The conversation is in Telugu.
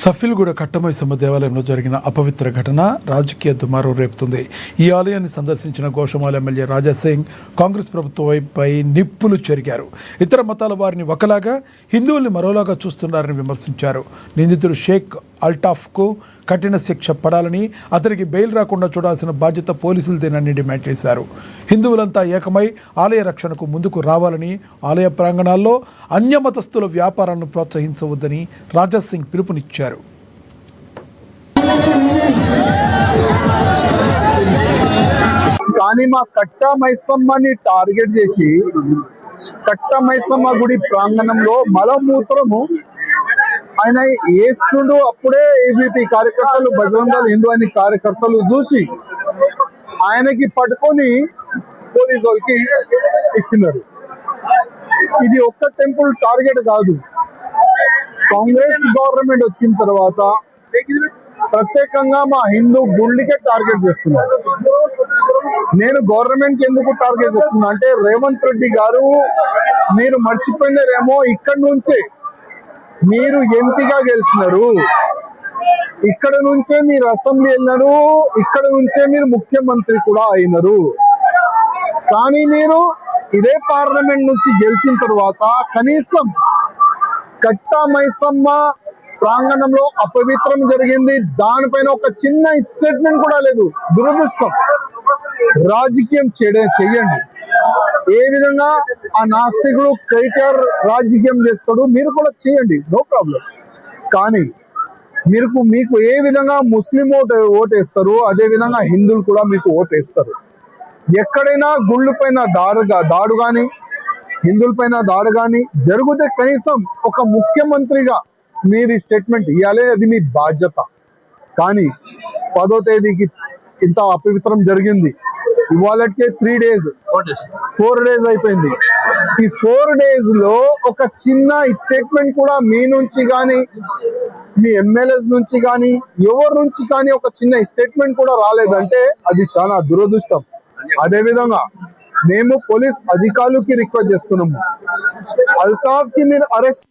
సఫిల్గూడ కట్టమైసమ్మ దేవాలయంలో జరిగిన అపవిత్ర ఘటన రాజకీయ దుమారం రేపుతుంది. ఈ ఆలయాన్ని సందర్శించిన గోషమాల ఎమ్మెల్యే రాజా సింగ్ కాంగ్రెస్ ప్రభుత్వంపై నిప్పులు చెరిగారు. ఇతర మతాల వారిని ఒకలాగా, హిందువుల్ని మరోలాగా చూస్తున్నారని విమర్శించారు. నిందితుడు షేక్ అల్టాఫ్కు కఠిన శిక్ష పడాలని, అతనికి బెయిల్ రాకుండా చూడాల్సిన బాధ్యత పోలీసులదేనని డిమాండ్ చేశారు. హిందువులంతా ఏకమై ఆలయ రక్షణకు ముందుకు రావాలని, ఆలయ ప్రాంగణాల్లో అన్యమతస్థుల వ్యాపారాలను ప్రోత్సహించవద్దని రాజా సింగ్ పిలుపునిచ్చారు. కానీ మా కట్ట మైసమ్మని టార్గెట్ చేసి కట్ట మైసమ్మ గుడి ప్రాంగణంలో మలమూత్రము ఆయన వేస్తుండు. అప్పుడే ఏబీపీ కార్యకర్తలు, బజరంగ దళ్ హిందూ అని కార్యకర్తలు చూసి ఆయనకి పట్టుకొని పోలీసు వాళ్ళకి ఇచ్చినారు. ఇది ఒక్క టెంపుల్ టార్గెట్ కాదు. కాంగ్రెస్ గవర్నమెంట్ వచ్చిన తర్వాత ప్రత్యేకంగా మా హిందూ గుళ్ళకే టార్గెట్ చేస్తున్నారు. నేను గవర్నమెంట్ కి ఎందుకు టార్గెట్ చేస్తున్నా అంటే, రేవంత్ రెడ్డి గారు మీరు మర్చిపోయినారేమో, ఇక్కడ నుంచే మీరు ఎంపీగా గెలిచినారు, ఇక్కడ నుంచే మీరు అసెంబ్లీ వెళ్ళినారు, ఇక్కడ నుంచే మీరు ముఖ్యమంత్రి కూడా అయినారు. కానీ మీరు ఇదే పార్లమెంట్ నుంచి గెలిచిన తర్వాత కనీసం కట్ట మైసమ్మ ప్రాంగణంలో అపవిత్రం జరిగింది, దానిపైన ఒక చిన్న స్టేట్మెంట్ కూడా లేదు. దురదృష్టం. రాజకీయం చెయ్యండి. ఏ విధంగా ఆ నాస్తికుడు కేటీఆర్ రాజకీయం చేస్తాడు, మీరు కూడా చేయండి, నో ప్రాబ్లం. కానీ మీకు ఏ విధంగా ముస్లిం ఓటేస్తారు, అదే విధంగా హిందువులు కూడా మీకు ఓటేస్తారు. ఎక్కడైనా గుళ్ళు పైన దాడు కానీ, హిందువుల పైన దాడు కానీ జరిగితే కనీసం ఒక ముఖ్యమంత్రిగా మీరు స్టేట్మెంట్ ఇవ్వాలి, అది మీ బాధ్యత. కానీ 10వ తేదీకి ఇంత అపవిత్రం జరిగింది, ఇవాళకే 3 days 4 days అయిపోయింది. ఈ 4 days లో ఒక చిన్న స్టేట్మెంట్ కూడా మీ నుంచి కానీ, మీ ఎమ్మెల్యేస్ నుంచి కానీ, ఎవరి నుంచి కానీ ఒక చిన్న స్టేట్మెంట్ కూడా రాలేదంటే అది చాలా దురదృష్టం. అదే విధంగా మేము పోలీస్ అధికారులకి రిక్వెస్ట్ చేస్తున్నాము, అల్తాఫ్ కి మీరు అరెస్ట్